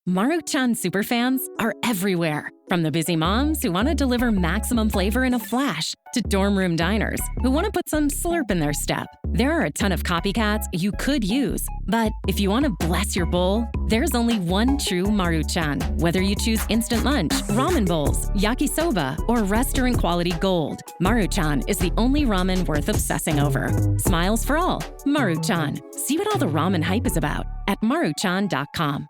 Maruchan superfans are everywhere. From the busy moms who want to deliver maximum flavor in a flash to dorm room diners who want to put some slurp in their step. There are a ton of copycats you could use, but if you want to bless your bowl, there's only one true Maruchan. Whether you choose instant lunch, ramen bowls, yakisoba, or restaurant quality gold, Maruchan is the only ramen worth obsessing over. Smiles for all. Maruchan. See what all the ramen hype is about at maruchan.com.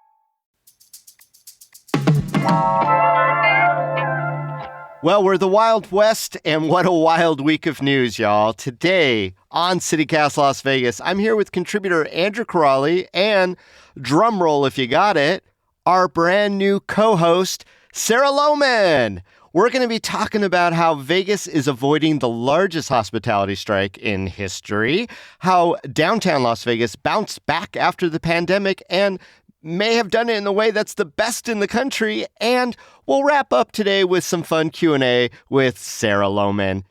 Well, we're the Wild West, and what a wild week of news, y'all. Today on CityCast Las Vegas, I'm here with contributor Andrew Corrali and, drumroll if you got it, our brand new co-host, Sarah Lohman. We're going to be talking about how Vegas is avoiding the largest hospitality strike in history, how downtown Las Vegas bounced back after the pandemic and may have done it in the way that's the best in the country, and we'll wrap up today with some fun Q&A with Sarah Lohman.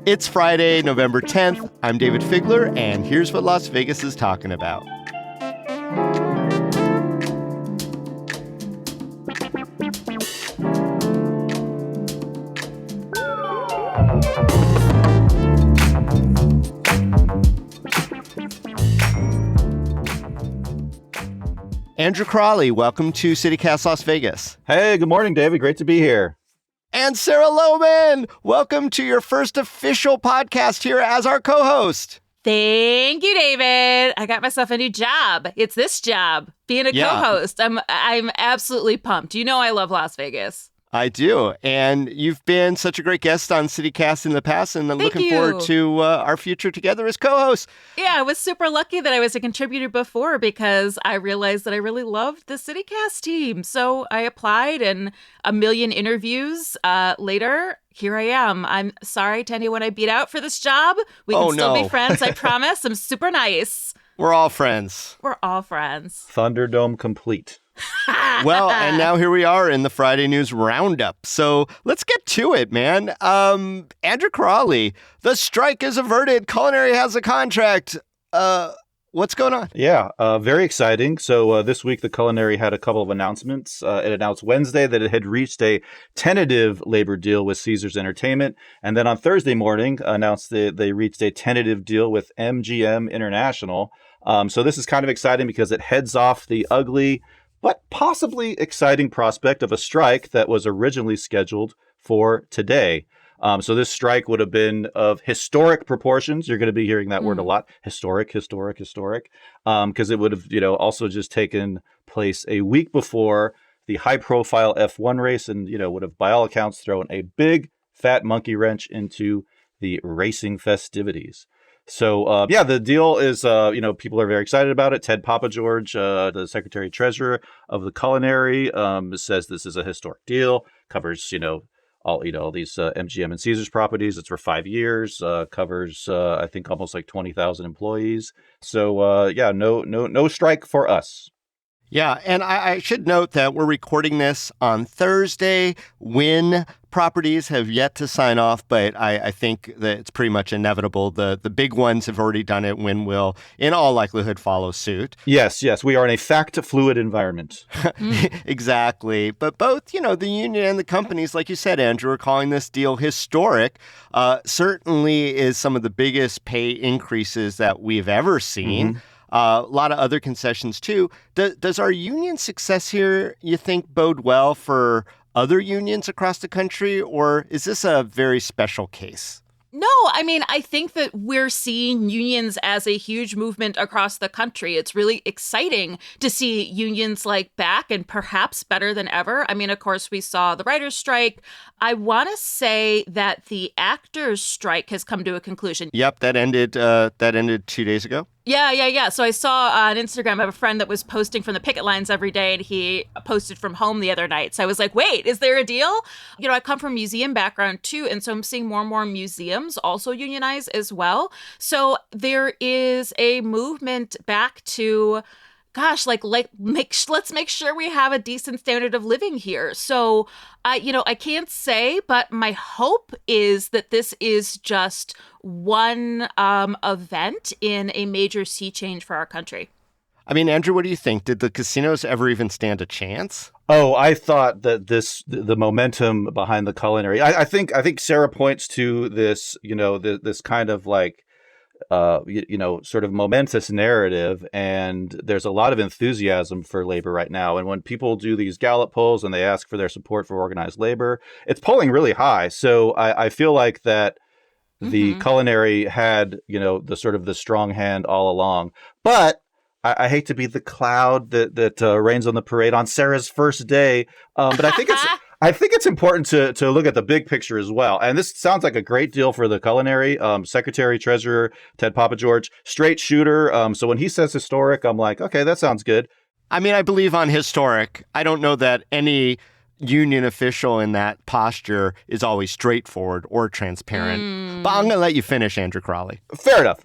It's Friday, November 10th. I'm Dayvid Figler, and here's what Las Vegas is talking about. Andrew Corrali, welcome to CityCast Las Vegas. Hey, good morning, David. Great to be here. And Sarah Lohman, welcome to your first official podcast here as our co-host. Thank you, David. I got myself a new job. It's this job, being a co-host. I'm absolutely pumped. You know I love Las Vegas. I do. And you've been such a great guest on CityCast in the past, and I'm looking forward to our future together as co-hosts. Yeah, I was super lucky that I was a contributor before because I realized that I really loved the CityCast team. So I applied, and a million interviews later, here I am. I'm sorry to anyone I beat out for this job. We can still be friends, I promise. I'm super nice. We're all friends. We're all friends. Thunderdome complete. Well, and now here we are in the Friday News Roundup. So let's get to it, man. Andrew Corrali, the strike is averted. Culinary has a contract. What's going on? Yeah, very exciting. So this week, the Culinary had a couple of announcements. It announced Wednesday that it had reached a tentative labor deal with Caesars Entertainment. And then on Thursday morning, announced that they reached a tentative deal with MGM International. So this is kind of exciting because it heads off the ugly but possibly exciting prospect of a strike that was originally scheduled for today. So this strike would have been of historic proportions. You're going to be hearing that word a lot. Historic. Because it would have, also just taken place a week before the high-profile F1 race and, would have, by all accounts, thrown a big, fat monkey wrench into the racing festivities. So, the deal is, people are very excited about it. Ted Papageorge, the Secretary-Treasurer of the Culinary, says this is a historic deal, covers, all these MGM and Caesars properties. It's for 5 years, covers, I think, almost like 20,000 employees. So, no strike for us. Yeah, and I should note that we're recording this on Thursday. Wynn properties have yet to sign off, but I think that it's pretty much inevitable. The big ones have already done it. Wynn will, in all likelihood, follow suit. Yes. We are in a fact-fluid environment. Exactly. But both, the union and the companies, like you said, Andrew, are calling this deal historic. Certainly is some of the biggest pay increases that we've ever seen. Mm-hmm. A lot of other concessions, too. Does our union success here, you think, bode well for other unions across the country, or is this a very special case? No, I think that we're seeing unions as a huge movement across the country. It's really exciting to see unions back and perhaps better than ever. Of course, we saw the writers' strike. I want to say that the actors' strike has come to a conclusion. Yep, that ended 2 days ago. Yeah. So I saw on Instagram, I have a friend that was posting from the picket lines every day, and he posted from home the other night. So I was like, wait, is there a deal? I come from a museum background too, and so I'm seeing more and more museums also unionize as well. So there is a movement back to gosh, let's make sure we have a decent standard of living here. So, I can't say, but my hope is that this is just one event in a major sea change for our country. I mean, Andrew, what do you think? Did the casinos ever even stand a chance? Oh, I thought that the momentum behind the culinary. I think Sarah points to this, this kind of like sort of momentous narrative, and there's a lot of enthusiasm for labor right now. And when people do these Gallup polls and they ask for their support for organized labor, it's polling really high. So I feel like that the culinary had, the sort of the strong hand all along. But I hate to be the cloud that rains on the parade on Sarah's first day, but I think it's important to look at the big picture as well. And this sounds like a great deal for the culinary. Secretary Treasurer Ted Papageorge, straight shooter. So when he says historic, I'm like, okay, that sounds good. I mean, I believe on historic. I don't know that any union official in that posture is always straightforward or transparent. But I'm going to let you finish, Andrew Crawley. Fair enough.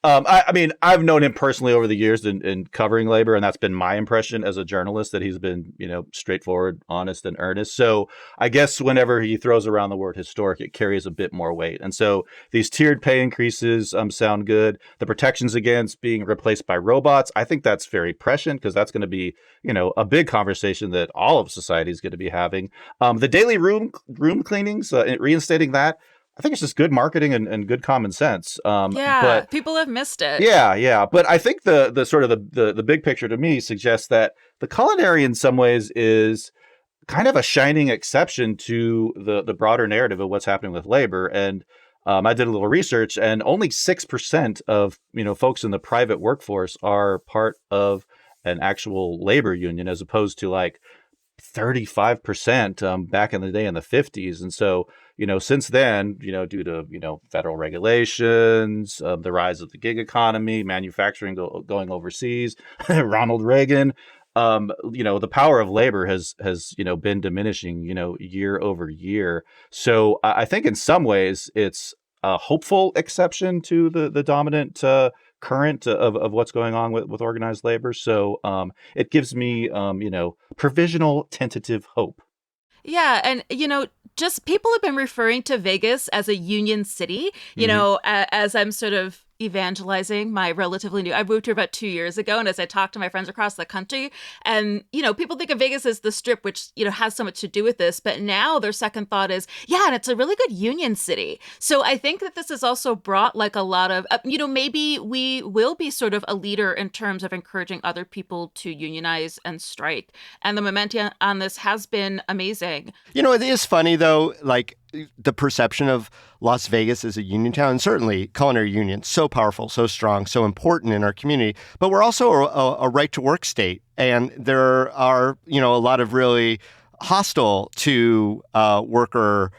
I mean, I've known him personally over the years in covering labor, and that's been my impression as a journalist, that he's been, straightforward, honest, and earnest. So I guess whenever he throws around the word historic, it carries a bit more weight. And so these tiered pay increases sound good. The protections against being replaced by robots, I think that's very prescient, because that's going to be, a big conversation that all of society is going to be having. The daily room cleanings, reinstating that, I think it's just good marketing and good common sense. But people have missed it. Yeah. But I think the sort of the big picture to me suggests that the culinary in some ways is kind of a shining exception to the broader narrative of what's happening with labor. And I did a little research, and only 6% of folks in the private workforce are part of an actual labor union, as opposed to like 35% back in the day in the 50s. And so, since then, due to, federal regulations, the rise of the gig economy, manufacturing going overseas, Ronald Reagan, the power of labor has been diminishing, year over year. So I think in some ways it's a hopeful exception to the dominant current of what's going on with organized labor. So it gives me, provisional tentative hope. Yeah. And, just people have been referring to Vegas as a union city, as I'm sort of evangelizing my relatively new, I moved here about 2 years ago. And as I talk to my friends across the country, and, people think of Vegas as the Strip, which, has so much to do with this. But now their second thought is, and it's a really good union city. So I think that this has also brought like a lot of, maybe we will be sort of a leader in terms of encouraging other people to unionize and strike. And the momentum on this has been amazing. It is funny, though, like the perception of Las Vegas as a union town, and certainly Culinary Union, so powerful, so strong, so important in our community. But we're also a right-to-work state, and there are, a lot of really hostile to worker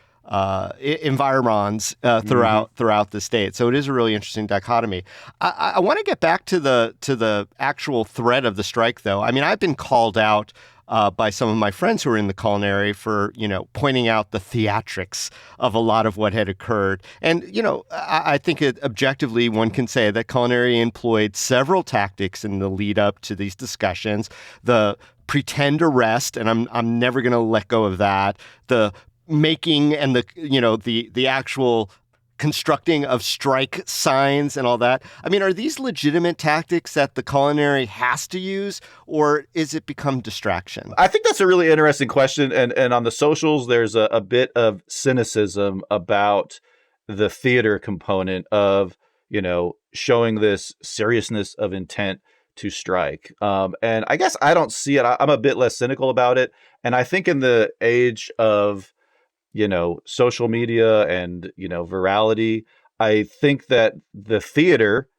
environs throughout the state. So it is a really interesting dichotomy. I want to get back to the actual thread of the strike, though. I mean, I've been called out by some of my friends who are in the culinary for, pointing out the theatrics of a lot of what had occurred. And, I think objectively one can say that culinary employed several tactics in the lead up to these discussions. The pretend arrest, and I'm never going to let go of that. The making and the actual constructing of strike signs and all that. I mean, are these legitimate tactics that the culinary has to use, or is it become distraction? I think that's a really interesting question. And on the socials, there's a bit of cynicism about the theater component of, showing this seriousness of intent to strike. And I guess I don't see it. I'm a bit less cynical about it. And I think in the age of social media and, virality, I think that the theater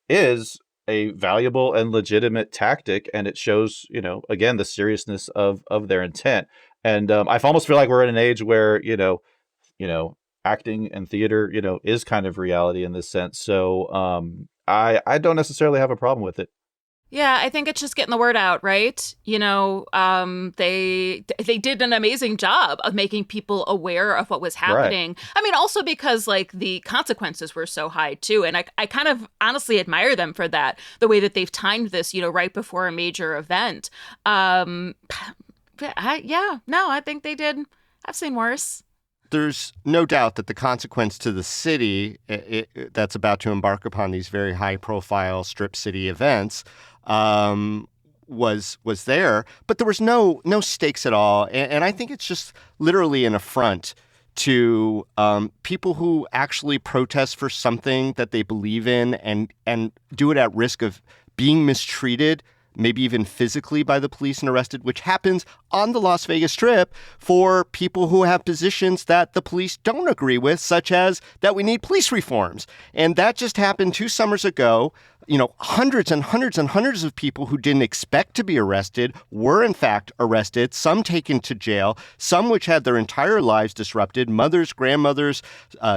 is a valuable and legitimate tactic, and it shows, again, the seriousness of their intent. And I almost feel like we're in an age where, acting and theater, is kind of reality in this sense. So I don't necessarily have a problem with it. Yeah, I think it's just getting the word out, right? They did an amazing job of making people aware of what was happening. Right. I mean, also because like the consequences were so high too, and I kind of honestly admire them for that. The way that they've timed this, right before a major event. I think they did. I've seen worse. There's no doubt that the consequence to the city that's about to embark upon these very high-profile strip city events was there, but there was no stakes at all. And I think it's just literally an affront to people who actually protest for something that they believe in and do it at risk of being mistreated, maybe even physically by the police and arrested, which happens on the Las Vegas Strip for people who have positions that the police don't agree with, such as that we need police reforms. And that just happened 2 summers ago. Hundreds and hundreds and hundreds of people who didn't expect to be arrested were in fact arrested, some taken to jail, some which had their entire lives disrupted, mothers, grandmothers,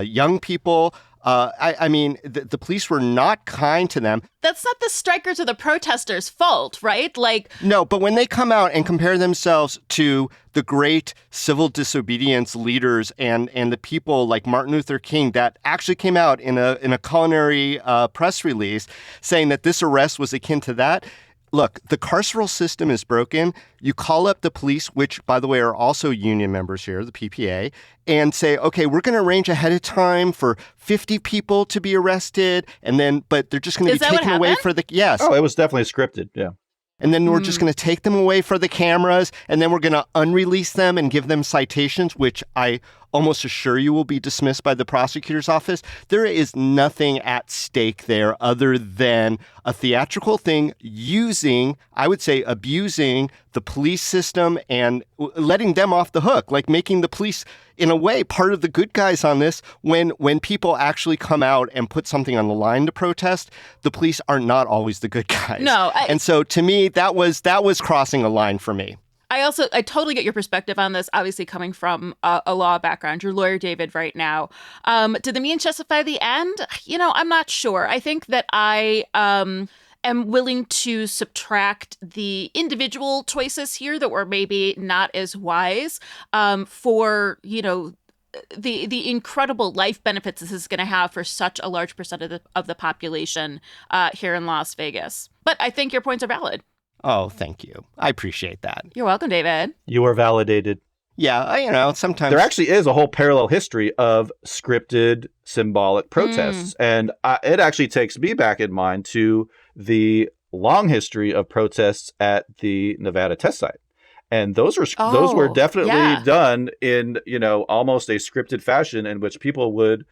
young people. The police were not kind to them. That's not the strikers or the protesters' fault, right? No, but when they come out and compare themselves to the great civil disobedience leaders and the people like Martin Luther King that actually came out in a culinary press release saying that this arrest was akin to that. Look, the carceral system is broken. You call up the police, which, by the way, are also union members here, the PPA, and say, okay, we're going to arrange ahead of time for 50 people to be arrested, but they're just going to be taken away for the... Yes. Oh, it was definitely scripted, yeah. And then we're just going to take them away for the cameras, and then we're going to unrelease them and give them citations, which I almost assure you will be dismissed by the prosecutor's office. There is nothing at stake there other than a theatrical thing using, I would say, abusing the police system and letting them off the hook, like making the police, in a way, part of the good guys on this. When people actually come out and put something on the line to protest, the police are not always the good guys. No. And so to me, that was crossing a line for me. I totally get your perspective on this, obviously coming from a law background. Your lawyer, Dayvid, right now. Did the means justify the end? I'm not sure. I think that I am willing to subtract the individual choices here that were maybe not as wise for, the incredible life benefits this is going to have for such a large percent of the population here in Las Vegas. But I think your points are valid. Oh, thank you. I appreciate that. You're welcome, Dayvid. You are validated. Yeah, sometimes... There actually is a whole parallel history of scripted symbolic protests. And it actually takes me back in mind to the long history of protests at the Nevada test site. And those were definitely done in, almost a scripted fashion in which people would,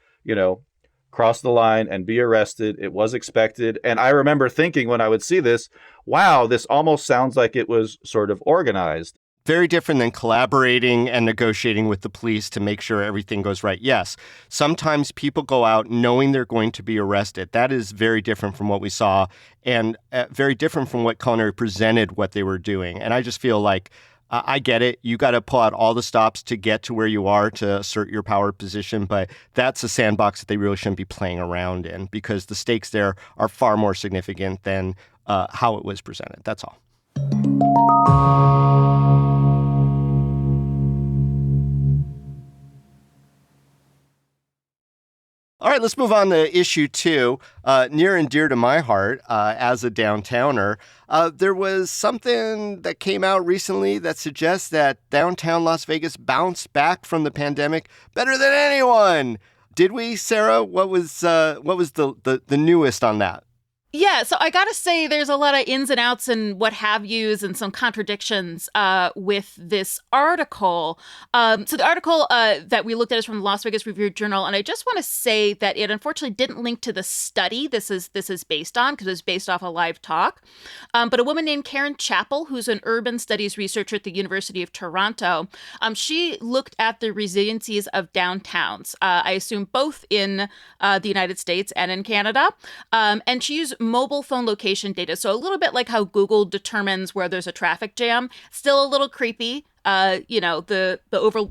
cross the line and be arrested. It was expected. And I remember thinking when I would see this, wow, this almost sounds like it was sort of organized. Very different than collaborating and negotiating with the police to make sure everything goes right. Yes, sometimes people go out knowing they're going to be arrested. That is very different from what we saw and very different from what Culinary presented what they were doing. And I just feel like I get it. You got to pull out all the stops to get to where you are to assert your power position. But that's a sandbox that they really shouldn't be playing around in because the stakes there are far more significant than how it was presented. That's all. All right, let's move on to issue 2. Near and dear to my heart as a downtowner. There was something that came out recently that suggests that downtown Las Vegas bounced back from the pandemic better than anyone. Did we, Sarah? What was the newest on that? Yeah, so I gotta say there's a lot of ins and outs and what have yous and some contradictions with this article. So the article that we looked at is from the Las Vegas Review-Journal, and I just want to say that it unfortunately didn't link to the study this is based on because it was based off a live talk. But a woman named Karen Chappell, who's an urban studies researcher at the University of Toronto, she looked at the resiliencies of downtowns, I assume both in the United States and in Canada, and she used mobile phone location data. So a little bit like how Google determines where there's a traffic jam. Still a little creepy, the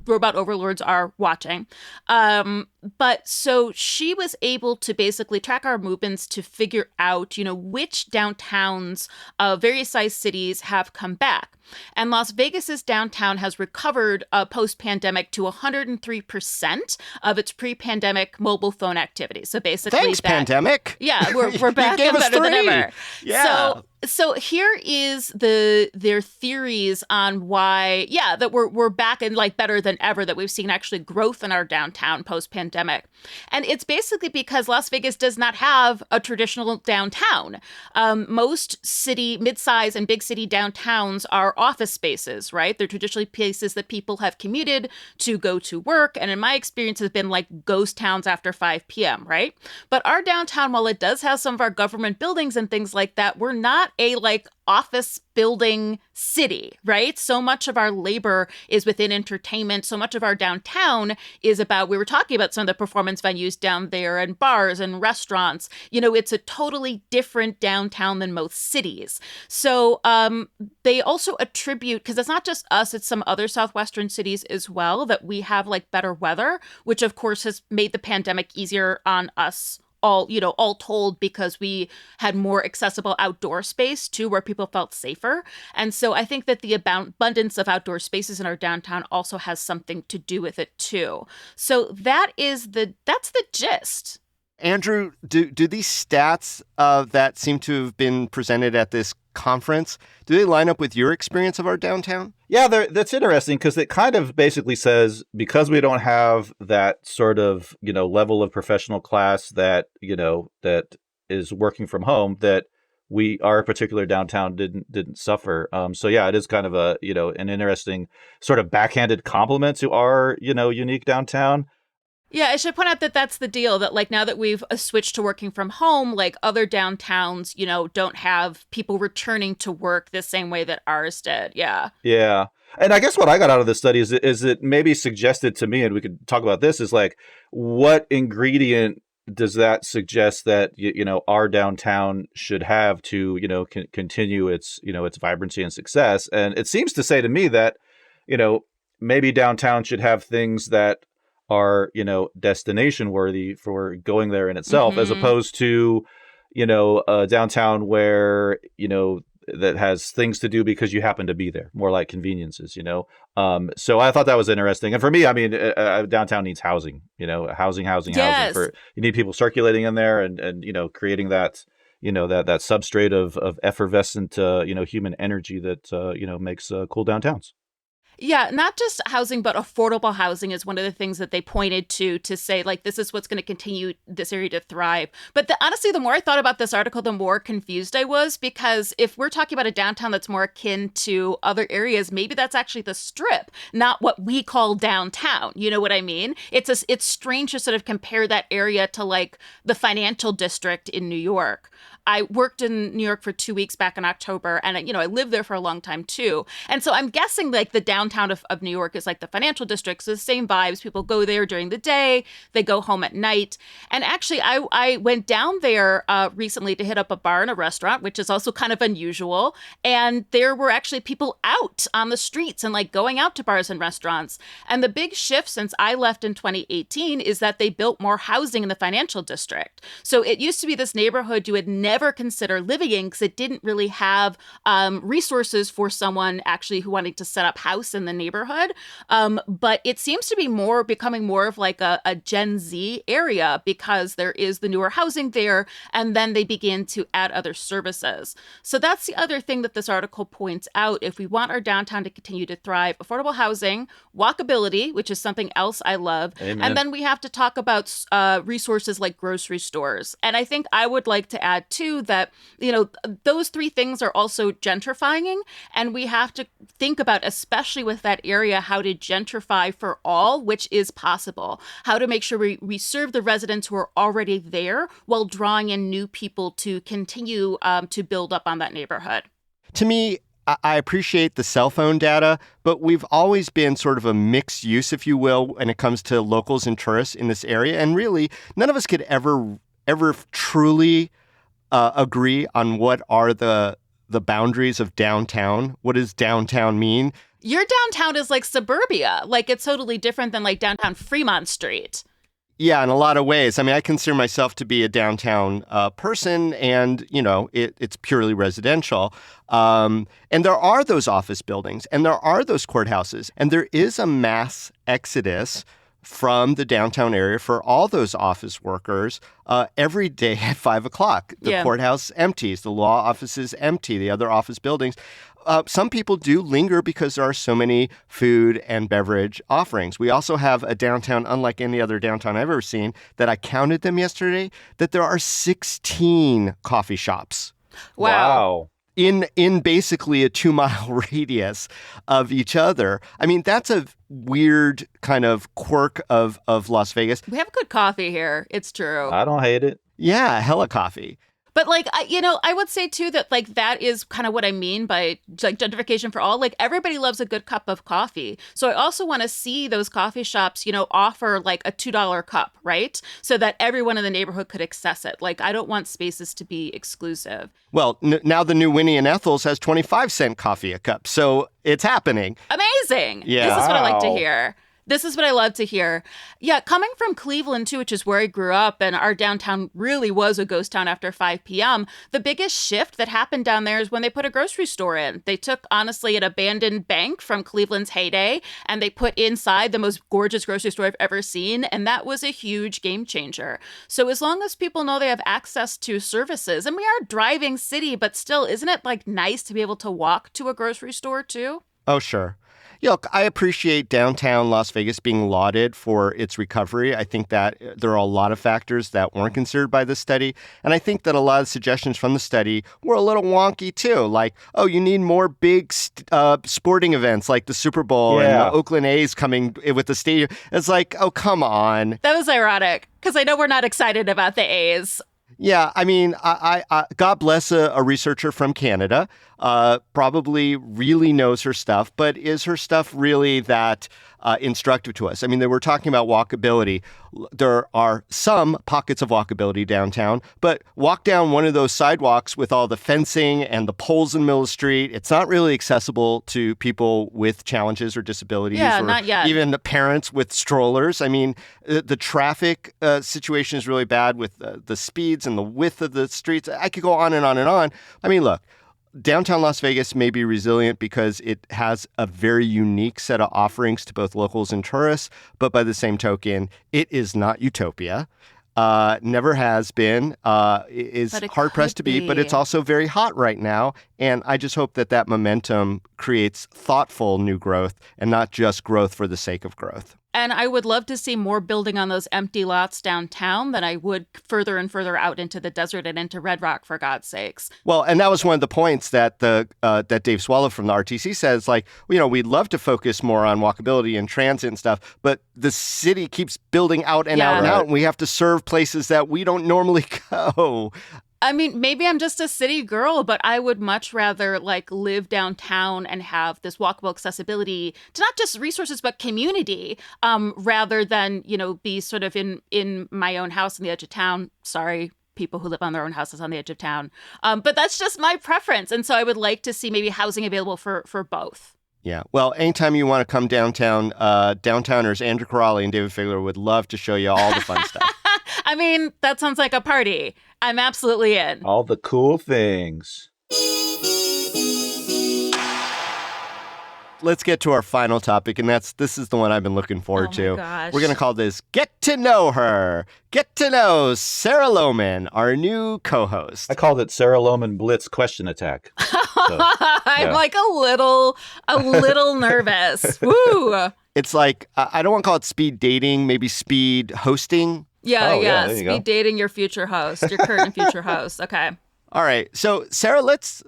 robot overlords are watching. But so she was able to basically track our movements to figure out, which downtowns of various size cities have come back. And Las Vegas's downtown has recovered post-pandemic to 103% of its pre-pandemic mobile phone activity. So basically, thanks, pandemic. Yeah, we're back and better than ever. Yeah. So here is their theories on why, that we're back and like better than ever, that we've seen actually growth in our downtown post-pandemic. And it's basically because Las Vegas does not have a traditional downtown. Most mid-size and big city downtowns are office spaces, right? They're traditionally places that people have commuted to go to work. And in my experience, has been like ghost towns after 5 p.m., right? But our downtown, while it does have some of our government buildings and things like that, we're not a like office building city, right? So much of our labor is within entertainment. So much of our downtown is about, we were talking about some of the performance venues down there and bars and restaurants. It's a totally different downtown than most cities. So they also attribute, because it's not just us, it's some other Southwestern cities as well, that we have like better weather, which of course has made the pandemic easier on us all told, because we had more accessible outdoor space too, where people felt safer. And so I think that the abundance of outdoor spaces in our downtown also has something to do with it too. So that's the gist. Andrew, do these stats that seem to have been presented at this conference, do they line up with your experience of our downtown? Yeah, that's interesting, because it kind of basically says, because we don't have that sort of, level of professional class that is working from home, that our particular downtown didn't suffer. So yeah, it is kind of an interesting sort of backhanded compliment to our, unique downtown. Yeah, I should point out that that's the deal, that like now that we've switched to working from home, like other downtowns, don't have people returning to work the same way that ours did. Yeah. Yeah. And I guess what I got out of this study is it maybe suggested to me, and we could talk about this, is like, what ingredient does that suggest that, our downtown should have to, continue its vibrancy and success? And it seems to say to me that, maybe downtown should have things that are, destination worthy for going there in itself, as opposed to, a downtown where, that has things to do because you happen to be there, more like conveniences, So I thought that was interesting. And for me, I mean, downtown needs housing, housing. Yes. You need people circulating in there and creating that, that substrate of effervescent, human energy that, makes cool downtowns. Yeah, not just housing, but affordable housing is one of the things that they pointed to say, like, this is what's going to continue this area to thrive. But honestly, the more I thought about this article, the more confused I was, because if we're talking about a downtown that's more akin to other areas, maybe that's actually the Strip, not what we call downtown. You know what I mean? It's strange to sort of compare that area to like the financial district in New York. I worked in New York for 2 weeks back in October, and I lived there for a long time too. And so I'm guessing like the downtown of New York is like the financial district, so the same vibes. People go there during the day, they go home at night. And actually, I went down there recently to hit up a bar and a restaurant, which is also kind of unusual. And there were actually people out on the streets and like going out to bars and restaurants. And the big shift since I left in 2018 is that they built more housing in the financial district. So it used to be this neighborhood you would never consider living in, because it didn't really have resources for someone actually who wanted to set up house in the neighborhood. But it seems to be becoming more of like a Gen Z area, because there is the newer housing there, and then they begin to add other services. So that's the other thing that this article points out. If we want our downtown to continue to thrive, affordable housing, walkability, which is something else I love. Amen. And then we have to talk about resources like grocery stores. And I think I would like to add too that, those three things are also gentrifying. And we have to think about, especially with that area, how to gentrify for all, which is possible. How to make sure we serve the residents who are already there while drawing in new people to continue to build up on that neighborhood. To me, I appreciate the cell phone data, but we've always been sort of a mixed use, if you will, when it comes to locals and tourists in this area. And really, none of us could ever truly agree on what are the boundaries of downtown. What does downtown mean? Your downtown is like suburbia. Like it's totally different than like downtown Fremont Street. Yeah, in a lot of ways. I mean, I consider myself to be a downtown person, and, it's purely residential. And there are those office buildings, and there are those courthouses, and there is a mass exodus from the downtown area for all those office workers every day at 5 o'clock. The courthouse empties, the law offices empty, the other office buildings. Some people do linger because there are so many food and beverage offerings. We also have a downtown, unlike any other downtown I've ever seen, that I counted them yesterday, that there are 16 coffee shops. Wow. In basically a 2-mile radius of each other. I mean, that's a weird kind of quirk of Las Vegas. We have good coffee here. It's true. I don't hate it. Yeah, hella coffee. But like, I would say, too, that like that is kind of what I mean by like gentrification for all. Like everybody loves a good cup of coffee. So I also want to see those coffee shops, offer like a $2 cup, right? So that everyone in the neighborhood could access it. Like I don't want spaces to be exclusive. Well, now the new Winnie and Ethel's has 25-cent coffee a cup. So it's happening. Amazing. Yeah. This is what I like to hear. This is what I love to hear. Yeah, coming from Cleveland, too, which is where I grew up, and our downtown really was a ghost town after 5 p.m., the biggest shift that happened down there is when they put a grocery store in. They took, honestly, an abandoned bank from Cleveland's heyday, and they put inside the most gorgeous grocery store I've ever seen, and that was a huge game changer. So as long as people know they have access to services, and we are a driving city, but still, isn't it, like, nice to be able to walk to a grocery store, too? Oh, sure. Look, I appreciate downtown Las Vegas being lauded for its recovery. I think that there are a lot of factors that weren't considered by this study. And I think that a lot of suggestions from the study were a little wonky, too. Like, you need more big sporting events like the Super Bowl and the Oakland A's coming with the stadium. It's like, oh, come on. That was ironic because I know we're not excited about the A's. Yeah, I mean, I God bless a researcher from Canada, probably really knows her stuff, but is her stuff really that instructive to us? I mean, they were talking about walkability. There are some pockets of walkability downtown, but walk down one of those sidewalks with all the fencing and the poles in the middle of the street. It's not really accessible to people with challenges or disabilities, or not yet. Even the parents with strollers. I mean, the traffic situation is really bad with the speeds and the width of the streets. I could go on and on and on. I mean, look, downtown Las Vegas may be resilient because it has a very unique set of offerings to both locals and tourists, but by the same token, it is not utopia. Never has been, is hard-pressed to be, but it's also very hot right now. And I just hope that momentum creates thoughtful new growth and not just growth for the sake of growth. And I would love to see more building on those empty lots downtown than I would further and further out into the desert and into Red Rock, for God's sakes. Well, and that was one of the points that that Dave Swallow from the RTC says, like, we'd love to focus more on walkability and transit and stuff, but the city keeps building out and out and out, and we have to serve places that we don't normally go. I mean, maybe I'm just a city girl, but I would much rather like live downtown and have this walkable accessibility to not just resources, but community, rather than, be sort of in my own house on the edge of town. Sorry, people who live on their own houses on the edge of town. But that's just my preference. And so I would like to see maybe housing available for both. Yeah. Well, anytime you want to come downtown, downtowners, Andrew Corrali and Dayvid Figler would love to show you all the fun stuff. I mean, that sounds like a party. I'm absolutely in. All the cool things. Let's get to our final topic, and this is the one I've been looking forward to. Gosh. We're going to call this Get to Know Her. Get to know Sarah Lohman, our new co-host. I called it Sarah Lohman Blitz Question Attack. So, I'm like a little nervous. Woo! It's like, I don't want to call it speed dating, maybe speed hosting. Yeah. Speed dating your future host, your current and future host. Okay. All right. So, Sarah, let's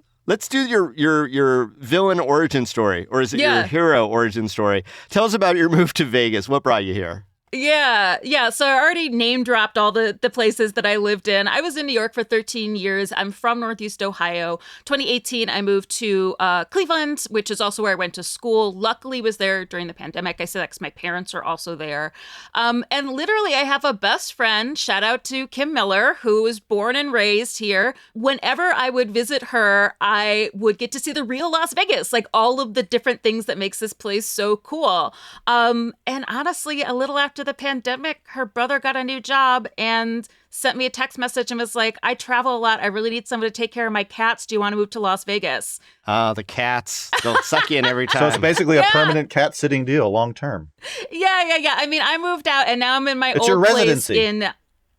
do your villain origin story, or is it your hero origin story? Tell us about your move to Vegas. What brought you here? Yeah. So I already name dropped all the places that I lived in. I was in New York for 13 years. I'm from Northeast Ohio. 2018, I moved to Cleveland, which is also where I went to school. Luckily, was there during the pandemic. I say that because my parents are also there. And literally, I have a best friend. Shout out to Kim Miller, who was born and raised here. Whenever I would visit her, I would get to see the real Las Vegas, like all of the different things that makes this place so cool. And honestly, a little after the pandemic, her brother got a new job and sent me a text message and was like, I travel a lot. I really need someone to take care of my cats. Do you want to move to Las Vegas? The cats, they'll suck you in every time. So it's basically a permanent cat sitting deal long term. Yeah. I mean, I moved out and now I'm in my It's old your place residency. in...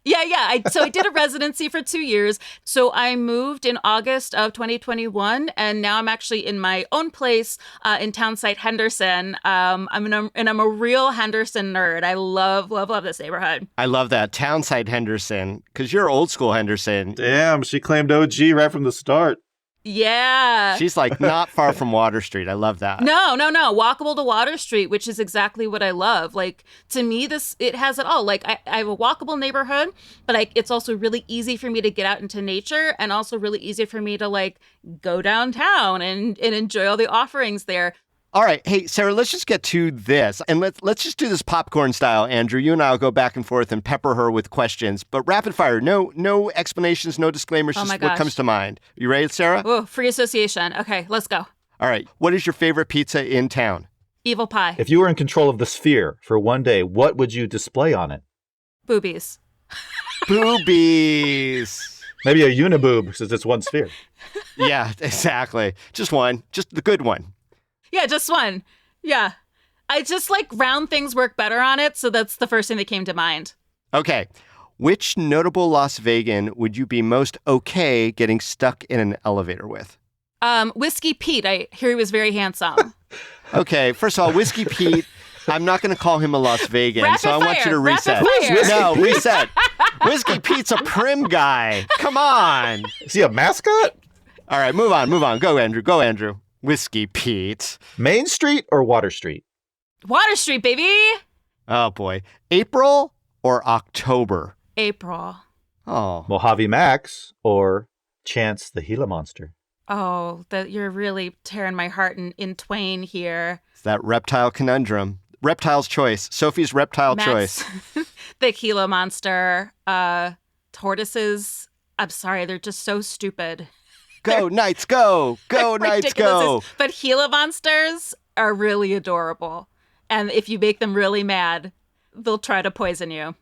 So I did a residency for 2 years. So I moved in August of 2021, and now I'm actually in my own place in Townsite, Henderson. I'm a real Henderson nerd. I love this neighborhood. I love that. Townsite Henderson, because you're old school Henderson. Damn, she claimed OG right from the start. Yeah. She's like not far from Water Street. I love that. No. Walkable to Water Street, which is exactly what I love. Like, to me, it has it all. Like, I have a walkable neighborhood, but it's also really easy for me to get out into nature and also really easy for me to, like, go downtown and enjoy all the offerings there. All right. Hey, Sarah, let's just get to this. And let's just do this popcorn style, Andrew. You and I will go back and forth and pepper her with questions. But rapid fire, no explanations, no disclaimers, Oh just my what gosh. comes to mind. You ready, Sarah? Oh, free association. Okay, let's go. All right. What is your favorite pizza in town? Evil pie. If you were in control of the sphere for one day, what would you display on it? Boobies. Boobies. Maybe a uniboob, since it's one sphere. Yeah, exactly. Just one. Just the good one. Yeah, just one. Yeah. I just like round things work better on it, so that's the first thing that came to mind. Okay. Which notable Las Vegan would you be most okay getting stuck in an elevator with? Whiskey Pete. I hear he was very handsome. Okay, first of all, Whiskey Pete, I'm not going to call him a Las Vegan, Rapid so I want you to fire, reset. rapid fire. No, reset. Whiskey Pete's a prim guy. Come on. Is he a mascot? All right, move on. Go, Andrew. Whiskey Pete. Main Street or Water Street? Water Street, baby. Oh, boy. April or October? April. Oh. Mojave Max or Chance the Gila Monster? Oh, you're really tearing my heart in twain here. It's that reptile conundrum. Reptile's choice. Sophie's reptile choice. The Gila monster. Tortoises. I'm sorry, they're just so stupid. Go, Knights, go! Go, Knights, go! But Gila monsters are really adorable. And if you make them really mad, they'll try to poison you.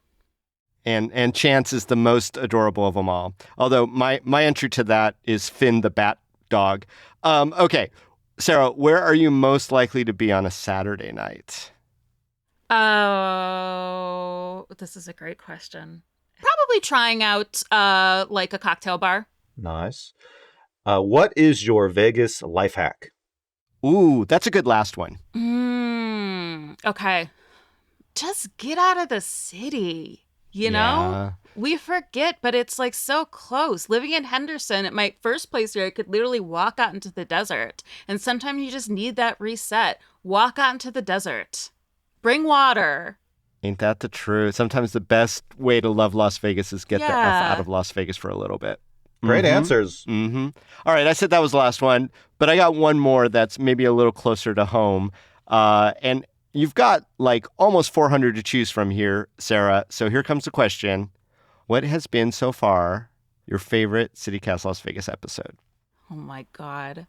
And Chance is the most adorable of them all. Although my entry to that is Finn the Bat Dog. Okay, Sarah, where are you most likely to be on a Saturday night? Oh, this is a great question. Probably trying out like a cocktail bar. Nice. What is your Vegas life hack? Ooh, that's a good last one. Okay. Just get out of the city. You know? Yeah. We forget, but it's like so close. Living in Henderson, at my first place here, I could literally walk out into the desert. And sometimes you just need that reset. Walk out into the desert. Bring water. Ain't that the truth? Sometimes the best way to love Las Vegas is get the F out of Las Vegas for a little bit. Great answers. Mm-hmm. All right, I said that was the last one, but I got one more that's maybe a little closer to home. And you've got like almost 400 to choose from here, Sarah. So here comes the question. What has been so far your favorite CityCast Las Vegas episode? Oh my God.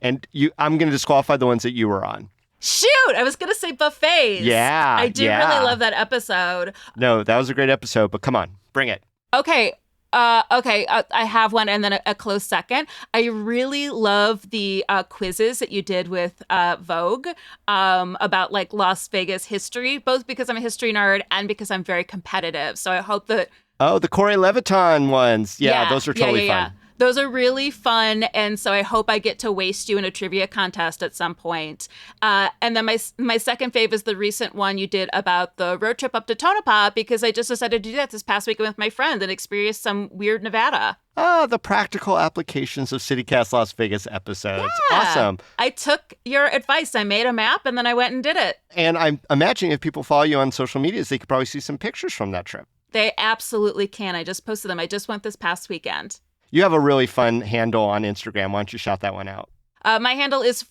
And I'm going to disqualify the ones that you were on. Shoot! I was going to say buffets. Yeah. I do really love that episode. No, that was a great episode, but come on, bring it. Okay. I have one and then a close second. I really love the quizzes that you did with Vogue about like Las Vegas history, both because I'm a history nerd and because I'm very competitive. So I hope that... Oh, the Corey Leviton ones. Yeah, those are totally fun. Those are really fun, and so I hope I get to waste you in a trivia contest at some point. And then my second fave is the recent one you did about the road trip up to Tonopah, because I just decided to do that this past weekend with my friend and experience some weird Nevada. The practical applications of CityCast Las Vegas episodes. Yeah. Awesome. I took your advice. I made a map, and then I went and did it. And I'm imagining if people follow you on social medias, they could probably see some pictures from that trip. They absolutely can. I just posted them. I just went this past weekend. You have a really fun handle on Instagram. Why don't you shout that one out? My handle is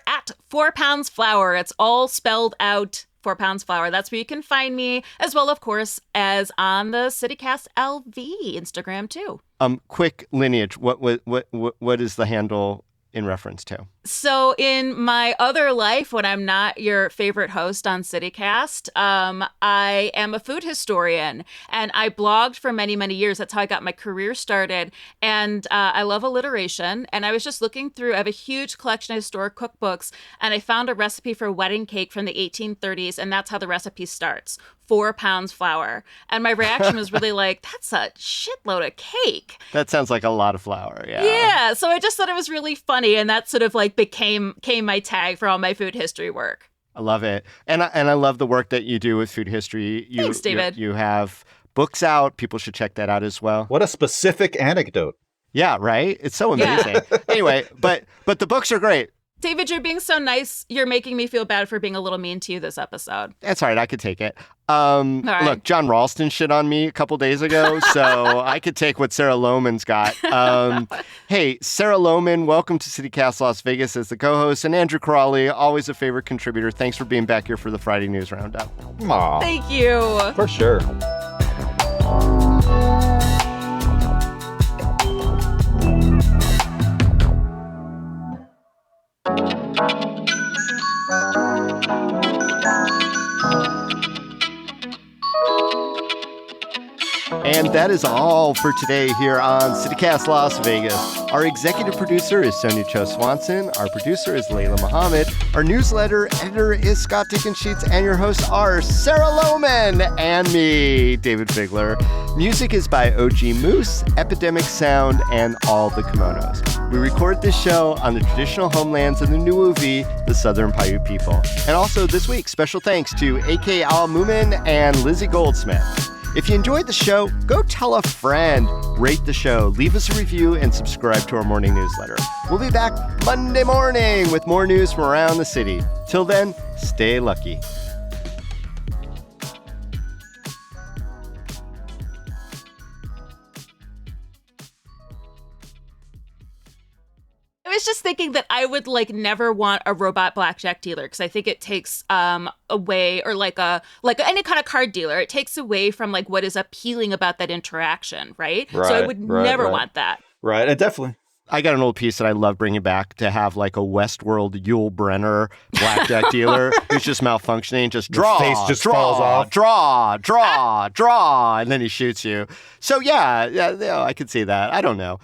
at 4 pounds flour. It's all spelled out, 4 pounds flour. That's where you can find me, as well, of course, as on the CityCast LV Instagram too. Quick lineage. What is the handle in reference to? So in my other life, when I'm not your favorite host on CityCast, I am a food historian, and I blogged for many, many years. That's how I got my career started. And I love alliteration. And I was just looking through, I have a huge collection of historic cookbooks, and I found a recipe for wedding cake from the 1830s. And that's how the recipe starts. 4 pounds flour. And my reaction was really like, that's a shitload of cake. That sounds like a lot of flour. Yeah. Yeah. So I just thought it was really funny. And that sort of like became my tag for all my food history work. I love it. And I love the work that you do with food history. Thanks, David. You have books out. People should check that out as well. What a specific anecdote. Yeah, right? It's so amazing. Yeah. Anyway, but the books are great. David, you're being so nice. You're making me feel bad for being a little mean to you this episode. That's all right. I could take it. Right. Look, John Ralston shit on me a couple days ago, so I could take what Sarah Lohman's got. Hey, Sarah Lohman, welcome to CityCast Las Vegas as the co-host, and Andrew Crawley, always a favorite contributor. Thanks for being back here for the Friday News Roundup. Aw. Thank you. For sure. And that is all for today here on CityCast Las Vegas. Our executive producer is Sonia Cho Swanson. Our producer is Layla Muhammad. Our newsletter editor is Scott Dickensheets. And your hosts are Sarah Lohman and me, Dayvid Figler. Music is by OG Moose, Epidemic Sound, and All the Kimonos. We record this show on the traditional homelands of the Nuuvi, the Southern Paiute people. And also this week, special thanks to A.K. Al-Mumin and Lizzie Goldsmith. If you enjoyed the show, go tell a friend, rate the show, leave us a review, and subscribe to our morning newsletter. We'll be back Monday morning with more news from around the city. Till then, stay lucky. I was just thinking that I would like never want a robot blackjack dealer, because I think it takes away, or like any kind of card dealer, it takes away from like what is appealing about that interaction, right? So I would never want that. Right, and definitely. I got an old piece that I love bringing back, to have like a Westworld Yul Brynner blackjack dealer who's just malfunctioning, just draw, face just draw, falls off. draw, and then he shoots you. So yeah, I could see that. I don't know.